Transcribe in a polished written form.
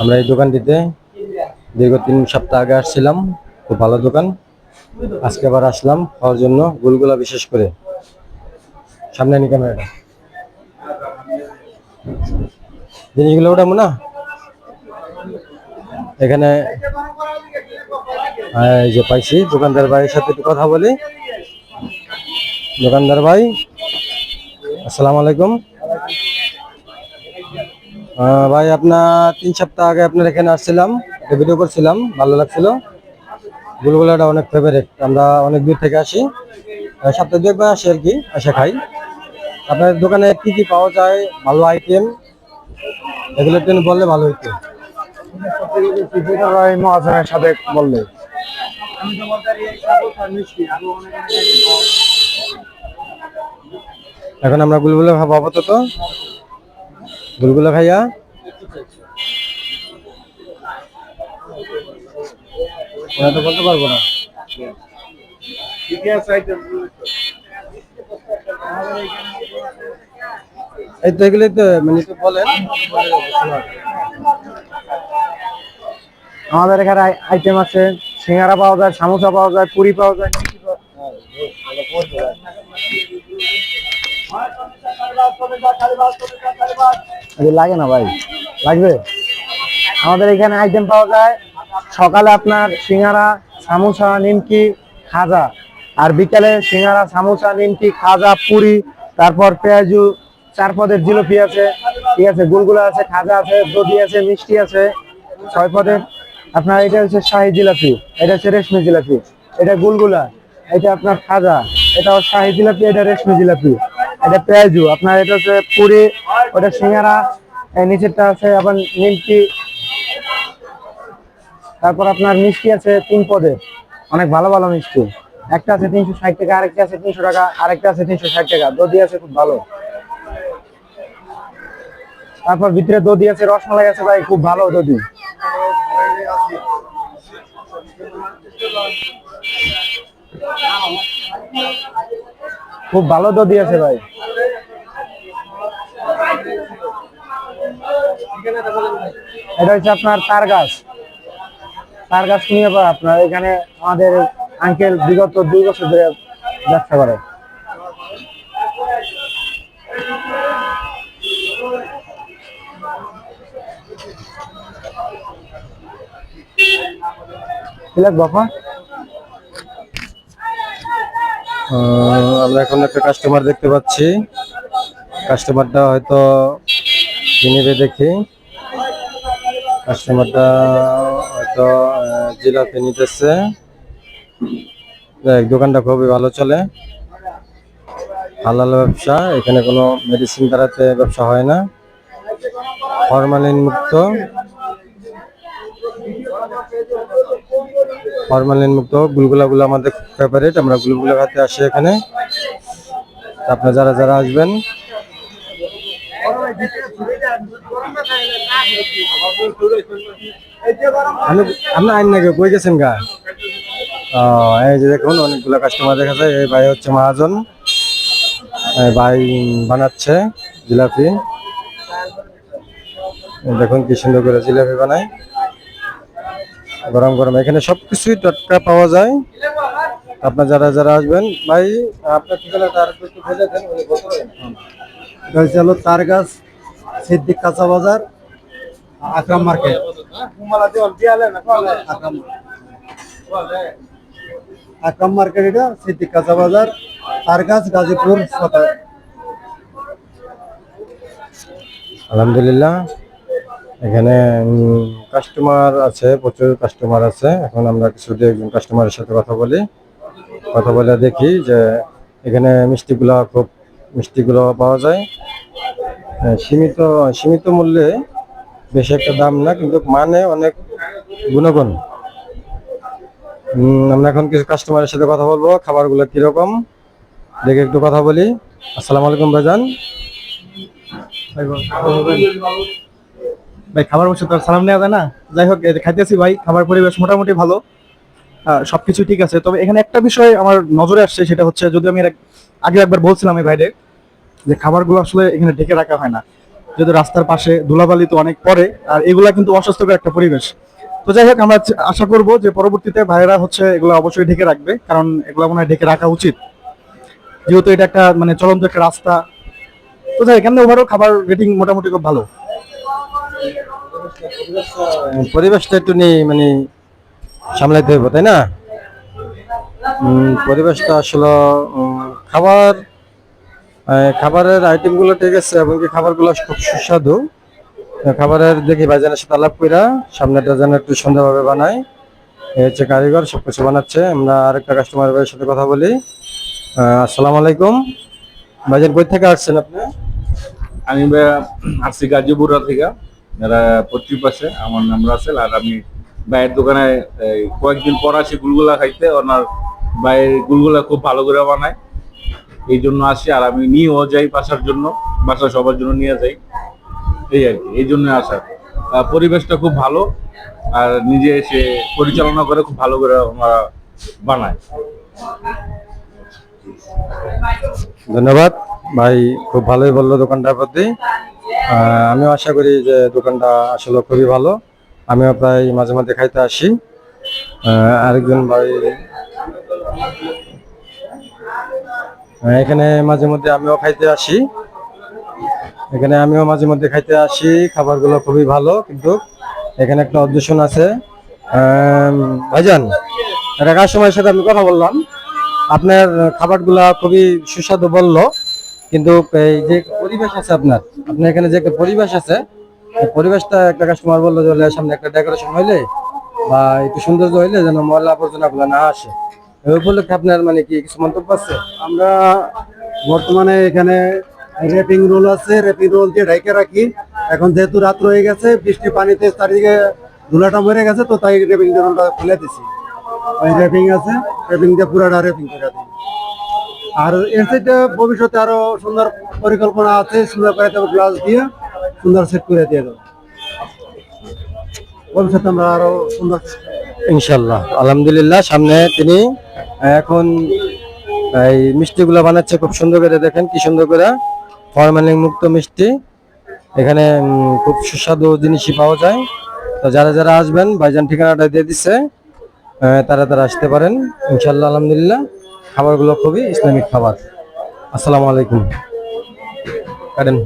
আমরা এই দোকানটিতে দীর্ঘ 3 সপ্তাহ আগে আসছিলাম। খুব ভালো দোকান। আজকে আবার আসলাম খাওয়ার জন্য গুলগুলা, বিশেষ করে সামনে নি ক্যামেরাটা, জিনিসগুলো ওঠাবো না এখানে। এই যে পাইছি, দোকানদার ভাইয়ের সাথে একটু কথা বলি। দোকানদার ভাই, আসসালামু আলাইকুম। ভাই, আপনার 3 সপ্তাহ আগে আপনার এখানে আসছিলাম, ভিডিও করছিলাম, ভালো লাগছিল। গুলগুলাটা অনেক ফেভারিট, আমরা অনেক দূর থেকে আসি, সপ্তাহে 2 একবার আসি আর কি, এসে খাই। আপনার দোকানে কি কি পাওয়া যায়, ভালো আইটেম, এগুলো একটু বললে ভালো হইতো। মহাজনের সাথে বললে এখন আমরা গুলগুলা খাবো আপাতত। গুলগুলা খাইয়া ওরা তো বলতে পারবো না। এই তো এগুলোই তো, মানে তো বলেন। আমাদের এখানে আইটেম আছে, সিঙ্গারা পাওয়া যায়, সামোসা পাওয়া যায়, পুরি পাওয়া যায়। লাগে না ভাই, লাগবে। আমাদের এখানে আইটেম পাওয়া যায় সকালে আপনার সিঙ্গারা, সামোসা, নিমকি, খাজা। আর বিকালে সিঙ্গারা, সামোসা, নিমকি, খাজা, পুরি, তারপর পেঁয়াজু, 4 পদের জিলাপি আছে, ঠিক আছে, গুলগুলা আছে, খাজা আছে, দধি আছে, মিষ্টি আছে। 6 পদের আপনার এটা হচ্ছে শাহী জিলাপি, এটা হচ্ছে রেশমি জিলাপি, এটা গুলগুলা, এটা আপনার খাজা, এটা শাহী জিলাপি, এটা রেশমি জিলাপি, এটা পেঁয়াজু আপনার, এটা হচ্ছে পুরি, ওটা সিঙ্গারা, নিচেরটা আছে আবার নিমকি। তারপর আপনার মিষ্টি আছে 3 পদের, অনেক ভালো ভালো মিষ্টি। একটা আছে 360 টাকা, আরেকটা আছে 300 টাকা, আরেকটা আছে 360 টাকা। দধি আছে খুব ভালো। তারপর ভিতরে দধি আছে, রসমালাই আছে ভাই, খুব ভালো দধি। খুব ভালো দধি আছে ভাই। এটা হচ্ছে আপনার তার গাছ। তার গাছ নিয়ে আপনার এখানে আমাদের আঙ্কেল বিগত 2 বছর ধরে ব্যবসা করে। আমরা এখন একটা কাস্টমার দেখতে পাচ্ছি। কাস্টমারটা হয়তো কিনেবে, দেখি। কাস্টমারটা হয়তো জিলাপি নিতেছে। দোকানটা খুবই ভালো চলে, হালাল ব্যবসা। এখানে কোনো মেডিসিন দ্বারাতে ব্যবসা হয় না, ফরমালিন মুক্ত। ফরমালিন মুক্ত গুলগুলাগুলো আমাদের ফেভারিট, আমরা গুলগুলা খাতে আসি এখানে। আপনারা যারা যারা আসবেন, আপনি আইন নাকি কই গেছেন গা? এই যে দেখুন, অনেকগুলো কাস্টমার দেখা যায়। এই ভাই হচ্ছে মহাজন, ভাই বানাচ্ছে জিলাপি। দেখুন কি সুন্দর করে জিলাপি বানায়, গরম গরম। এখানে সবকিছুই টাটকা পাওয়া যায়। আপনার যারা যারা আসবেন, ভাই আপনার ঠিকানাটা আর একটু বলে দেন। এটা হচ্ছে হলো তারগাছ, সিদ্দিক কাঁচা বাজার, আকরাম মার্কেট। আকরাম মার্কেট, এটা সিদ্দিক কাঁচা বাজার, তারগাছ, গাজীপুর 7। আলহামদুলিল্লাহ, এখানে কাস্টমার আছে, প্রচুর কাস্টমার আছে। এখন আমরা কিছু একজন কাস্টমারের সাথে কথা বলে দেখি যে এখানে মিষ্টিগুলো পাওয়া যায় সীমিত সীমিত মূল্যে, বেশি একটা দাম না, কিন্তু মানে অনেক গুণগণ। আমরা এখন কিছু কাস্টমারের সাথে কথা বলবো, খাবারগুলো কিরকম দেখে একটু কথা বলি। আসসালামু আলাইকুম ভাইজান। ভাই, খাবার বসে তো আর সালাম নেওয়া যায় না। যাই হোক, খাইতেছি ভাই, খাবার পরিবেশ মোটামুটি ভালো, সবকিছু ঠিক আছে। তবে এখানে একটা বিষয় আমার নজরে আসছে, সেটা হচ্ছে, যদি আমি আগে একবার বলছিলাম এই ভাইরে, যে খাবারগুলো আসলে এখানে ঢেকে রাখা হয় না। যেহেতু রাস্তার পাশে ধুলাবালি তো অনেক পড়ে, আর এগুলা কিন্তু অস্বাস্থ্যকর একটা পরিবেশ। তো যাই হোক, আমরা আশা করব যে পরবর্তীতে ভাইয়েরা হচ্ছে এগুলো অবশ্যই ঢেকে রাখবে, কারণ এগুলো মনে হয় ঢেকে রাখা উচিত, যেহেতু এটা একটা মানে চলন্ত একটা রাস্তা। তো যাই হোক, এমনি ওভারঅল খাবার রেটিং মোটামুটি খুব ভালো। পরিবেশটা একটু মানে সামলাইতে হবে, তাই না? পরিবেশটা আসলে খাবারের আইটেম গুলো ঠিক আছে, এবং কি খাবারগুলো খুব সুস্বাদু। খাবারের দেখি ভাইজানের সাথে আলাপ কইরা সামনেটা যেন একটু সুন্দরভাবে বানায়। এই হচ্ছে কারিগর, সবকিছু বানাচ্ছে। আমরা আরেকটা কাস্টমার ভাইয়ের সাথে কথা বলি। আসসালামু আলাইকুম ভাইজান, কই থেকে আসছেন আপনি? আমি আসছি গাজীপুরা থেকে, এরা পশ্চিম পাশে আমার নাম রাসেল। আর আমি ভাইয়ের দোকানে কয়েকদিন পর আসি গুলগুলা খাইতে। ওনার ভাইয়ের গুলগুলা খুব ভালো করে বানায়, এই জন্য আসি। আর আমি নিয়েও যাই বাসার জন্য, বাসা সবার জন্য নিয়ে যাই, এই আর কি, এই জন্য আসা। পরিবেশটা খুব ভালো, আর নিজে এসে পরিচালনা করে খুব ভালো করে আমরা বানায়। ধন্যবাদ ভাই, খুব ভালোই বললো দোকানটার প্রতি। আমিও আশা করি যে দোকানটা আসলে খুবই ভালো। আমিও প্রায় মাঝে মাঝে খাইতে আসি। আরেকজন ভাই এখানে মাঝে মধ্যে আমিও খাইতে আসি। খাবারগুলো খুবই ভালো, কিন্তু এখানে একটা অবজেকশন আছে। ভাইজান, একটা কাস্টমারের সাথে আমি কথা বললাম, আপনার খাবারগুলা খুবই সুস্বাদু বললো, কিন্তু এই যে পরিবেশ আছে আপনার এখানে যে একটা পরিবেশ আছে, এই পরিবেশটা একটা কাস্টমার বললো যে সামনে একটা ডেকোরেশন হইলে বা একটু সৌন্দর্য হইলে যেন ময়লা আবর্জনা গুলো না আসে। এই উপলক্ষে আপনার মানে কি কিছু মন্তব্য আছে? আমরা বর্তমানে এখানে র্যাপিং রোল আছে, র্যাপিং রোল দিয়ে ঢাইকে রাখি। এখন যেহেতু রাত হয়ে গেছে, বৃষ্টি পানিতে চারিদিকে ধুলাটা মরে গেছে, তো তাই র্যাপিং রোলটা খুলে দিছি। ওই র্যাপিং আছে, র্যাপিং দিয়ে পুরাটা র্যাপিং করে দিই। আর এর সাথে ভবিষ্যতে আরো সুন্দর পরিকল্পনা আছে, সুন্দর করে গ্লাস দিয়ে সুন্দর সেট করে দিয়ে দেবো। ভবিষ্যতে আমরা আরো সুন্দর ইনশাল্লাহ, আলহামদুলিল্লাহ। সামনে তিনি এখন এই মিষ্টিগুলো বানাচ্ছে খুব সুন্দর করে, দেখেন কি সুন্দর করে ফরমালিন মুক্ত মিষ্টি। এখানে খুব সুস্বাদু জিনিসই পাওয়া যায়। তো যারা যারা আসবেন, ভাইজান ঠিকানাটা দিয়ে দিচ্ছে, তারা আসতে পারেন ইনশাল্লাহ। আলহামদুলিল্লাহ, খাবারগুলো খুবই ইসলামিক খাবার। আসসালামু আলাইকুম। কাটেন।